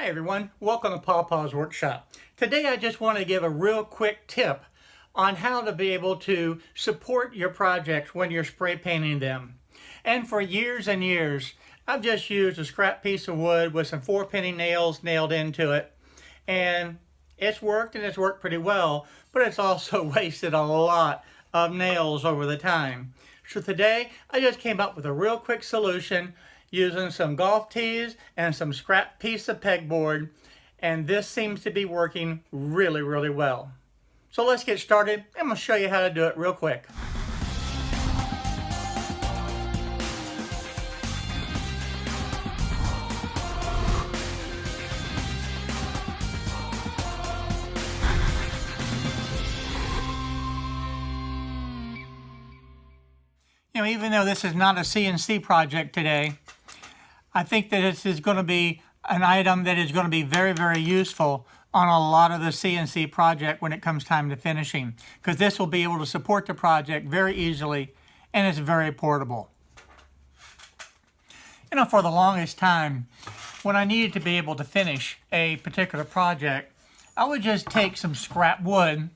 Hi everyone, welcome to Paw Paw's Workshop. Today I just want to give a real quick tip on how to be able to support your projects when you're spray painting them. And for years and years, I've just used a scrap piece of wood with some 4-penny nails nailed into it. And it's worked, and it's worked pretty well, but it's also wasted a lot of nails over the time. So today I just came up with a real quick solution using some golf tees and some scrap piece of pegboard, and this seems to be working really well. So let's get started. I'm going to show you how to do it real quick. Even though this is not a CNC project today, I think that this is going to be an item that is going to be very useful on a lot of the CNC project when it comes time to finishing, because this will be able to support the project very easily, and it's very portable. For the longest time, when I needed to be able to finish a particular project, I would just take some scrap wood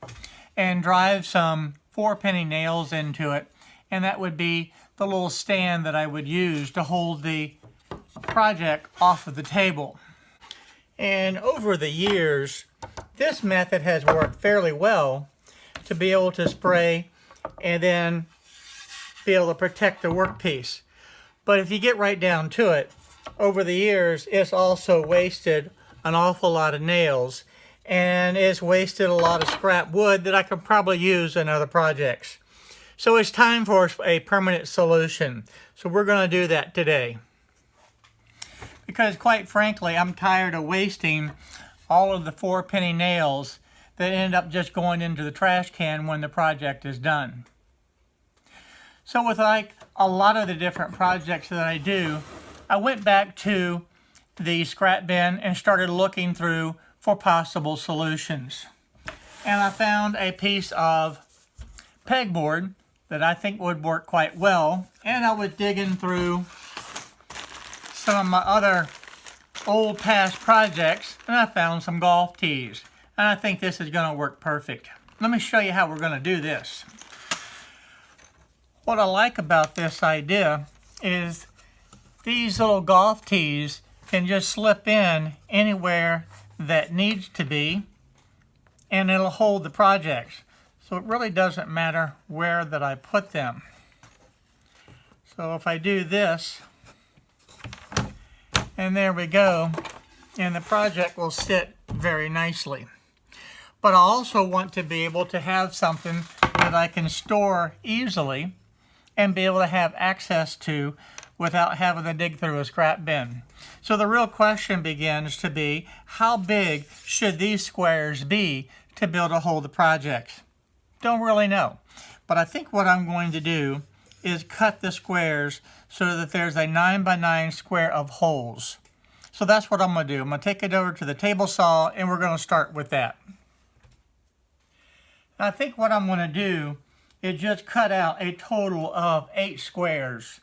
and drive some 4-penny nails into it, and that would be the little stand that I would use to hold the project off of the table. And over the years, this method has worked fairly well to be able to spray and then be able to protect the workpiece. But if you get right down to it, over the years, it's also wasted an awful lot of nails, and it's wasted a lot of scrap wood that I could probably use in other projects. So it's time for a permanent solution. So we're going to do that today. Because quite frankly, I'm tired of wasting all of the 4-penny nails that end up just going into the trash can when the project is done. So with like a lot of the different projects that I do, I went back to the scrap bin and started looking through for possible solutions. And I found a piece of pegboard that I think would work quite well. And I was digging through some of my other old past projects, and I found some golf tees. And I think this is going to work perfect. Let me show you how we're going to do this. What I like about this idea is these little golf tees can just slip in anywhere that needs to be, and it'll hold the projects. So it really doesn't matter where that I put them. So if I do this, and there we go, and the project will sit very nicely. But I also want to be able to have something that I can store easily and be able to have access to without having to dig through a scrap bin. So the real question begins to be, how big should these squares be to be able to hold the projects? Don't really know, but I think what I'm going to do is cut the squares so that there's a 9x9 square of holes. So that's what I'm going to do. I'm going to take it over to the table saw, and we're going to start with that. I think what I'm going to do is just cut out a total of 8 squares.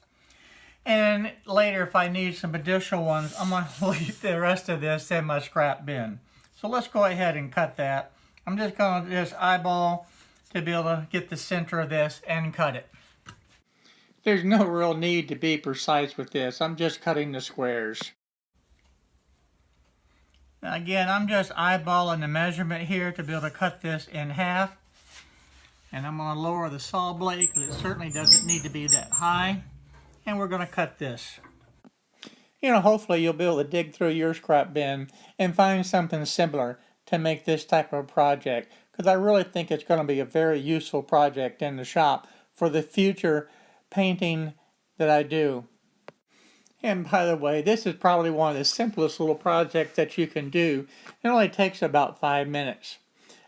And later, if I need some additional ones, I'm going to leave the rest of this in my scrap bin. So let's go ahead and cut that. I'm just going to just eyeball to be able to get the center of this and cut it. There's no real need to be precise with this. I'm just cutting the squares. Now again, I'm just eyeballing the measurement here to be able to cut this in half. And I'm going to lower the saw blade because it certainly doesn't need to be that high. And we're going to cut this. Hopefully you'll be able to dig through your scrap bin and find something similar to make this type of project, because I really think it's going to be a very useful project in the shop for the future painting that I do. And by the way, this is probably one of the simplest little projects that you can do. It only takes about 5 minutes.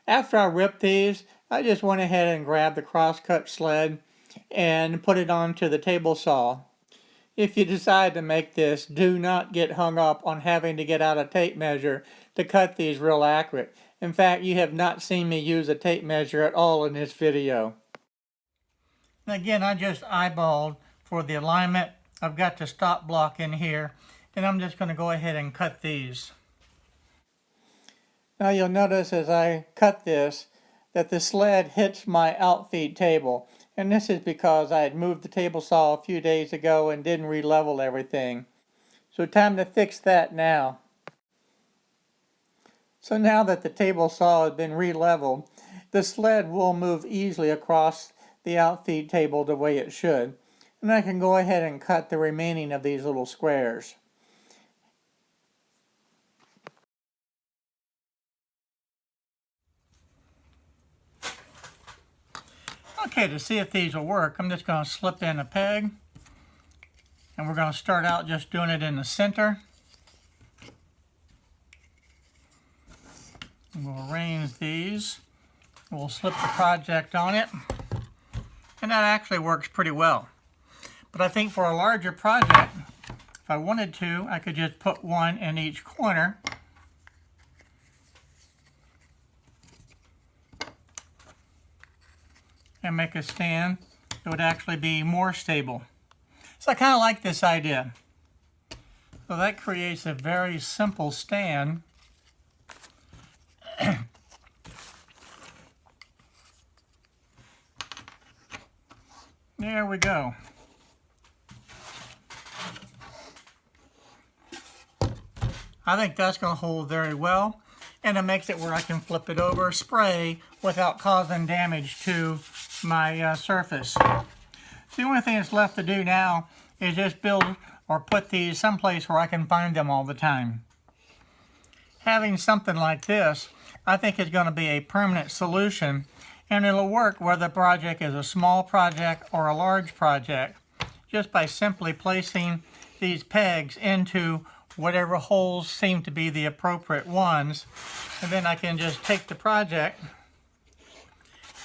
After I ripped these, I just went ahead and grabbed the crosscut sled and put it onto the table saw. If you decide to make this, do not get hung up on having to get out a tape measure to cut these real accurate. In fact, you have not seen me use a tape measure at all in this video. Again, I just eyeballed for the alignment. I've got the stop block in here, and I'm just going to go ahead and cut these. Now you'll notice as I cut this that the sled hits my outfeed table. And this is because I had moved the table saw a few days ago and didn't re-level everything. So time to fix that now. So now that the table saw has been re-leveled, the sled will move easily across the outfeed table the way it should. And I can go ahead and cut the remaining of these little squares. Okay, to see if these will work, I'm just going to slip in a peg. And we're going to start out just doing it in the center. We'll arrange these. We'll slip the project on it. And that actually works pretty well. But I think for a larger project, if I wanted to, I could just put one in each corner. And make a stand that would actually be more stable. So I kind of like this idea. So that creates a very simple stand. There we go. I think that's going to hold very well, and it makes it where I can flip it over, spray, without causing damage to my surface. So the only thing that's left to do now is just build or put these someplace where I can find them all the time. Having something like this, I think is going to be a permanent solution, and it'll work whether the project is a small project or a large project, just by simply placing these pegs into whatever holes seem to be the appropriate ones. And then I can just take the project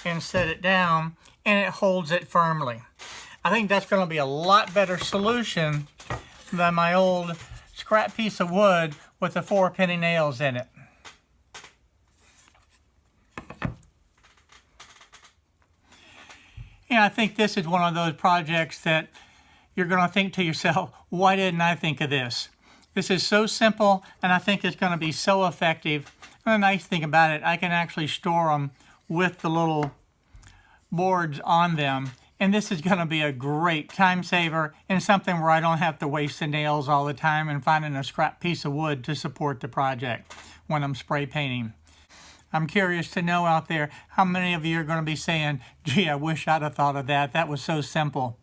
and set it down, and it holds it firmly. I think that's going to be a lot better solution than my old scrap piece of wood with the 4 penny nails in it. And I think this is one of those projects that you're going to think to yourself, why didn't I think of this? This is so simple, and I think it's going to be so effective. And the nice thing about it, I can actually store them with the little boards on them. And this is going to be a great time saver and something where I don't have to waste the nails all the time and finding a scrap piece of wood to support the project when I'm spray painting. I'm curious to know out there how many of you are going to be saying, gee, I wish I'd have thought of that. That was so simple.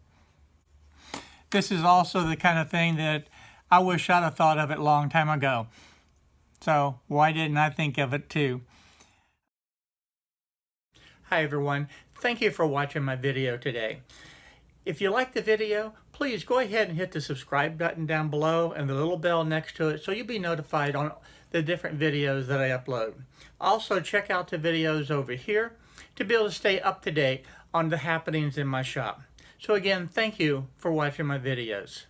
This is also the kind of thing that I wish I'd have thought of it a long time ago. So why didn't I think of it too? Hi everyone, thank you for watching my video today. If you like the video, please go ahead and hit the subscribe button down below and the little bell next to it so you'll be notified on the different videos that I upload. Also check out the videos over here to be able to stay up to date on the happenings in my shop. So again, thank you for watching my videos.